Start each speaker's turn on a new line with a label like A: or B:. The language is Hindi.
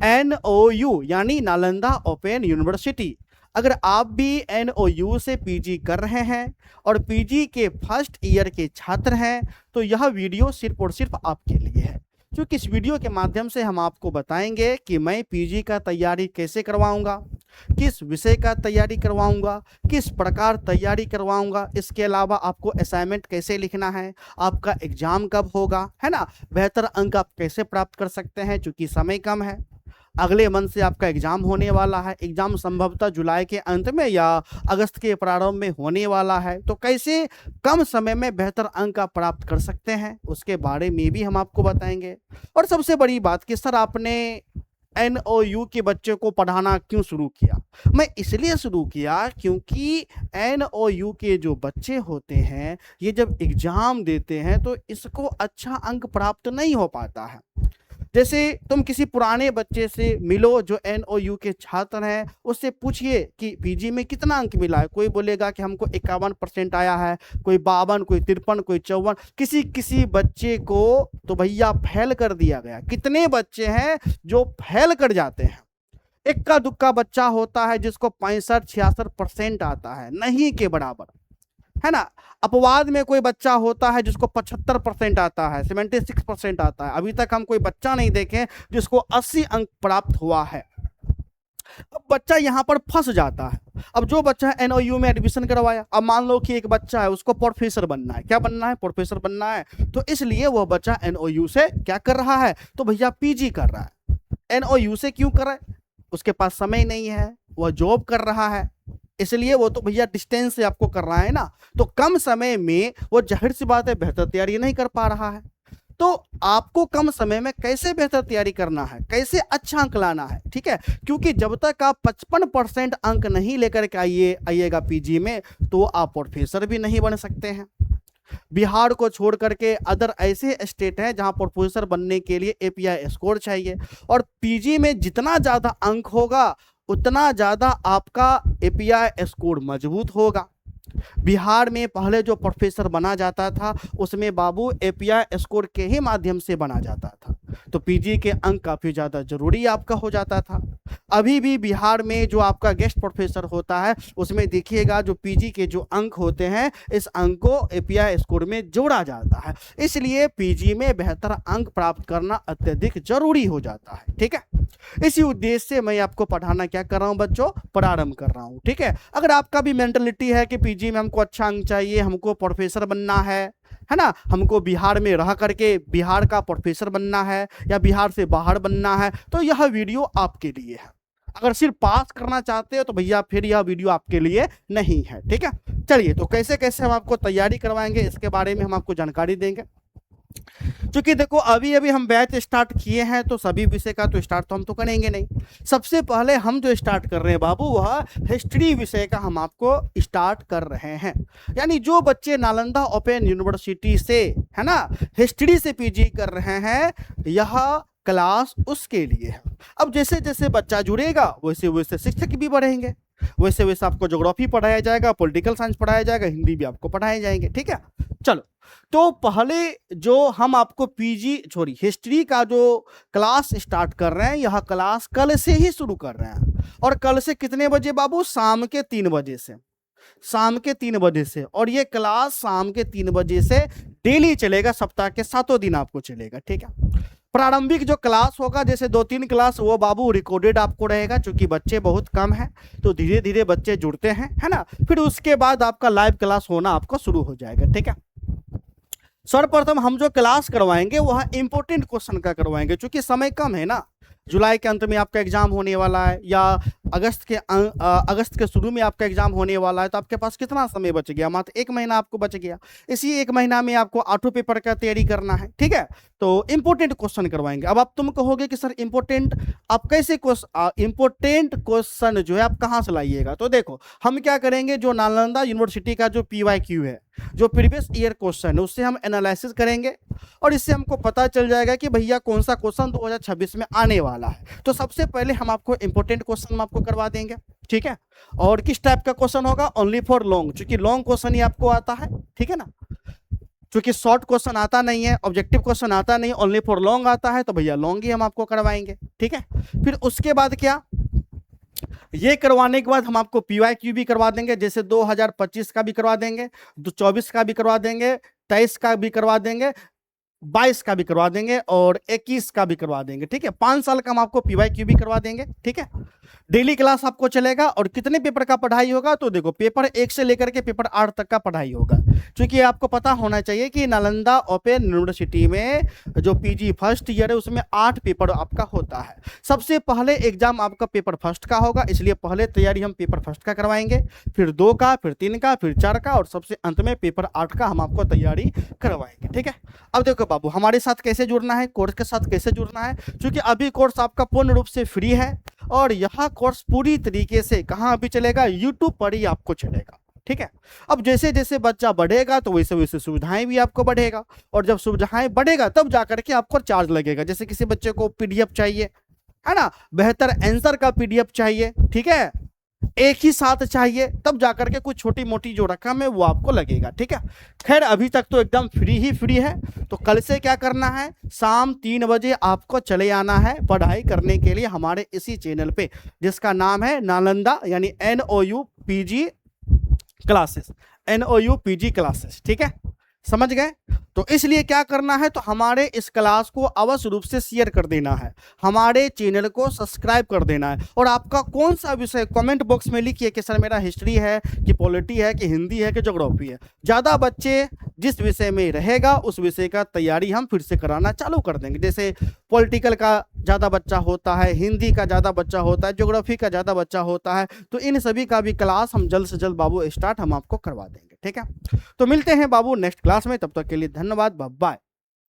A: NOU यानी नालंदा ओपन यूनिवर्सिटी। अगर आप भी NOU से पीजी कर रहे हैं और पीजी के फर्स्ट ईयर के छात्र हैं तो यह वीडियो सिर्फ और सिर्फ आपके लिए है, क्योंकि इस वीडियो के माध्यम से हम आपको बताएंगे कि मैं पीजी का तैयारी कैसे करवाऊंगा, किस विषय का तैयारी करवाऊंगा, किस प्रकार तैयारी करवाऊंगा। इसके अलावा आपको असाइनमेंट कैसे लिखना है, आपका एग्जाम कब होगा, है ना, बेहतर अंक आप कैसे प्राप्त कर सकते हैं, चूंकि समय कम है। अगले मंथ से आपका एग्जाम होने वाला है, एग्जाम संभवतः जुलाई के अंत में या अगस्त के प्रारंभ में होने वाला है, तो कैसे कम समय में बेहतर अंक आप प्राप्त कर सकते हैं उसके बारे में भी हम आपको बताएंगे। और सबसे बड़ी बात कि सर आपने NOU के बच्चे को पढ़ाना क्यों शुरू किया? मैं इसलिए शुरू किया क्योंकि NOU के जो बच्चे होते हैं ये जब एग्जाम देते हैं तो इसको अच्छा अंक प्राप्त नहीं हो पाता है। जैसे तुम किसी पुराने बच्चे से मिलो जो NOU के छात्र हैं, उससे पूछिए कि पीजी में कितना अंक मिला है, कोई बोलेगा कि हमको 51% आया है, कोई 52, कोई 53, कोई 54, किसी किसी बच्चे को तो भैया फेल कर दिया गया। कितने बच्चे हैं जो फेल कर जाते हैं, इक्का दुक्का बच्चा होता है जिसको 65-66% आता है, नहीं के बराबर, है ना। अपवाद में कोई बच्चा होता है जिसको 75% आता है, 76% आता है। अभी तक हम कोई बच्चा नहीं देखे जिसको 80 अंक प्राप्त हुआ है। अब बच्चा यहाँ पर फंस जाता है। अब जो बच्चा NOU में एडमिशन करवाया, अब मान लो कि एक बच्चा है उसको प्रोफेसर बनना है, क्या बनना है, प्रोफेसर बनना है, तो इसलिए वह बच्चा NOU से क्या कर रहा है, तो भैया पीजी कर रहा है। NOU से क्यों कर रहा है? उसके पास समय नहीं है, वह जॉब कर रहा है, इसलिए वो तो भैया डिस्टेंस से आपको कर रहा है ना, तो कम समय में वो जाहिर सी बात है बेहतर तैयारी नहीं कर पा रहा है। तो आपको कम समय में कैसे बेहतर तैयारी करना है, कैसे अच्छा अंक लाना है, ठीक है, क्योंकि जब तक आप 55% अंक नहीं लेकर के आइएगा पीजी में तो आप प्रोफेसर भी नहीं बन सकते हैं। बिहार को छोड़ करके अदर ऐसे स्टेट हैं जहां प्रोफेसर बनने के लिए API स्कोर चाहिए, और पीजी में जितना ज्यादा अंक होगा उतना ज्यादा आपका API स्कोर मजबूत होगा। बिहार में पहले जो प्रोफेसर बना जाता था उसमें बाबू API स्कोर के ही माध्यम से बना जाता था, तो पीजी के अंक काफी ज्यादा जरूरी आपका हो जाता था। अभी भी बिहार में जो आपका गेस्ट प्रोफेसर होता है उसमें देखिएगा जो पीजी के जो अंक होते हैं इस अंक को API स्कोर में जोड़ा जाता है, इसलिए पीजी में बेहतर अंक प्राप्त करना अत्यधिक जरूरी हो जाता है, ठीक है। इसी उद्देश्य से मैं आपको पढ़ाना क्या कर रहा हूं बच्चों, प्रारंभ कर रहा हूं, ठीक है। अगर आपका भी मेंटलिटी है कि पीजी में हमको अच्छा अंक चाहिए, हमको प्रोफेसर बनना है ना, हमको बिहार में रह करके बिहार का प्रोफेसर बनना है या बिहार से बाहर बनना है, तो यह वीडियो आपके लिए है। अगर सिर्फ पास करना चाहते हो तो भैया फिर यह वीडियो आपके लिए नहीं है, ठीक है। चलिए, तो कैसे कैसे हम आपको तैयारी करवाएंगे इसके बारे में हम आपको जानकारी देंगे। क्योंकि देखो अभी अभी हम बैच स्टार्ट किए हैं तो सभी विषय का तो स्टार्ट तो हम तो करेंगे नहीं। सबसे पहले हम जो स्टार्ट कर रहे हैं बाबू वह हिस्ट्री विषय का हम आपको स्टार्ट कर रहे हैं। यानी जो बच्चे नालंदा ओपन यूनिवर्सिटी से, है ना, हिस्ट्री से पीजी कर रहे हैं, यह क्लास उसके लिए है। अब जैसे जैसे बच्चा जुड़ेगा वैसे वैसे शिक्षक भी बढ़ेंगे, वैसे वैसे आपको ज्योग्राफी पढ़ाया जाएगा, पॉलिटिकल साइंस पढ़ाया जाएगा, हिंदी भी आपको पढ़ाए जाएंगे, ठीक है। चलो, तो पहले जो हम आपको हिस्ट्री का जो क्लास स्टार्ट कर रहे हैं, यह क्लास कल से ही शुरू कर रहे हैं। और कल से कितने बजे बाबू? शाम के 3 बजे से, शाम के 3 बजे से। और ये क्लास शाम के 3 बजे से डेली चलेगा, सप्ताह के 7 दिन आपको चलेगा, ठीक है। प्रारंभिक जो क्लास होगा जैसे 2-3 क्लास वो बाबू रिकॉर्डेड आपको रहेगा, क्योंकि बच्चे बहुत कम हैं तो धीरे धीरे बच्चे जुड़ते हैं, है ना। फिर उसके बाद आपका लाइव क्लास होना आपको शुरू हो जाएगा, ठीक है। सर्वप्रथम हम जो क्लास करवाएंगे वह इंपॉर्टेंट क्वेश्चन का करवाएंगे, क्योंकि समय कम है ना। जुलाई के अंत में आपका एग्जाम होने वाला है या अगस्त के शुरू में आपका एग्जाम होने वाला है, तो आपके पास कितना समय बच गया? मात्र 1 महीना आपको बच गया। इसी 1 महीना में आपको 8 पेपर का तैयारी करना है, ठीक है। तो इंपॉर्टेंट क्वेश्चन करवाएंगे। अब आप तुम कहोगे कि सर इंपॉर्टेंट आप कैसे इंपॉर्टेंट क्वेश्चन जो है आप कहाँ से लाइएगा? तो देखो हम क्या करेंगे, जो नालंदा यूनिवर्सिटी का जो PYQ है, जो प्रीवियस ईयर क्वेश्चन है, उससे हम एनालिसिस करेंगे और इससे हमको पता चल जाएगा कि भैया कौन सा क्वेश्चन 2026 में आने वाला है। तो सबसे पहले हम आपको इंपॉर्टेंट क्वेश्चन आपको करवा देंगे, ठीक है। और किस टाइप का क्वेश्चन होगा? ओनली फॉर लॉन्ग, क्योंकि लॉन्ग क्वेश्चन ही आपको आता है, ठीक है ना। क्योंकि शॉर्ट क्वेश्चन आता नहीं है, ऑब्जेक्टिव क्वेश्चन आता नहीं, ओनली फॉर लॉन्ग आता है, तो भैया लॉन्ग ही हम आपको करवाएंगे। ठीक है, फिर उसके बाद क्या, ये करवाने के बाद हम आपको पीवाईक्यू भी करवा देंगे, जैसे 2025 का भी करवा देंगे, 24 का भी करवा देंगे, 23 का भी करवा देंगे, 22 का भी करवा देंगे और 21 का भी करवा देंगे। ठीक है, 5 साल का हम आपको पीवाईक्यू भी करवा देंगे। ठीक है, डेली क्लास आपको चलेगा। और कितने पेपर का पढ़ाई होगा, तो देखो पेपर 1 से लेकर के पेपर 8 तक का पढ़ाई होगा। क्योंकि आपको पता होना चाहिए कि नालंदा ओपन यूनिवर्सिटी में जो पीजी फर्स्ट ईयर है उसमें 8 पेपर आपका होता है। सबसे पहले एग्जाम आपका पेपर फर्स्ट का होगा, इसलिए पहले तैयारी हम पेपर फर्स्ट का करवाएंगे, फिर 2 का, फिर 3 का, फिर 4 का और सबसे अंत में पेपर 8 का हम आपको तैयारी करवाएंगे। ठीक है, अब देखो बाबू, हमारे साथ कैसे जुड़ना है, कोर्स के साथ कैसे जुड़ना है। क्योंकि अभी कोर्स आपका पूर्ण रूप से फ्री है और यह कोर्स पूरी तरीके से कहाँ भी चलेगा, यूट्यूब पर ही आपको चलेगा। ठीक है, अब जैसे जैसे बच्चा बढ़ेगा तो वैसे वैसे सुविधाएं भी आपको बढ़ेगा, और जब सुविधाएं बढ़ेगा तब जाकर के आपको चार्ज लगेगा। जैसे किसी बच्चे को पीडीएफ चाहिए, है ना, बेहतर आंसर का पीडीएफ चाहिए, ठीक है, एक ही साथ चाहिए, तब जाकर के कुछ छोटी मोटी जो रकम है वो आपको लगेगा। ठीक है, खैर अभी तक तो एकदम फ्री ही फ्री है। तो कल से क्या करना है, शाम 3 बजे आपको चले आना है पढ़ाई करने के लिए हमारे इसी चैनल पे, जिसका नाम है नालंदा यानी NOU PG classes, NOU PG classes. ठीक है, समझ गए। तो इसलिए क्या करना है, तो हमारे इस क्लास को अवश्य रूप से शेयर कर देना है, हमारे चैनल को सब्सक्राइब कर देना है, और आपका कौन सा विषय कमेंट बॉक्स में लिखिए कि सर मेरा हिस्ट्री है कि पॉलिटी है कि हिंदी है कि ज्योग्राफी है। ज़्यादा बच्चे जिस विषय में रहेगा उस विषय का तैयारी हम फिर से कराना चालू कर देंगे। जैसे पॉलिटिकल का ज़्यादा बच्चा होता है, हिंदी का ज़्यादा बच्चा होता है, ज्योग्राफी का ज़्यादा बच्चा होता है, तो इन सभी का भी क्लास हम जल्द से जल्द बाबू स्टार्ट हम आपको करवा देंगे। ठीक है, तो मिलते हैं बाबू नेक्स्ट क्लास में, तब तक के लिए धन्यवाद, बाय।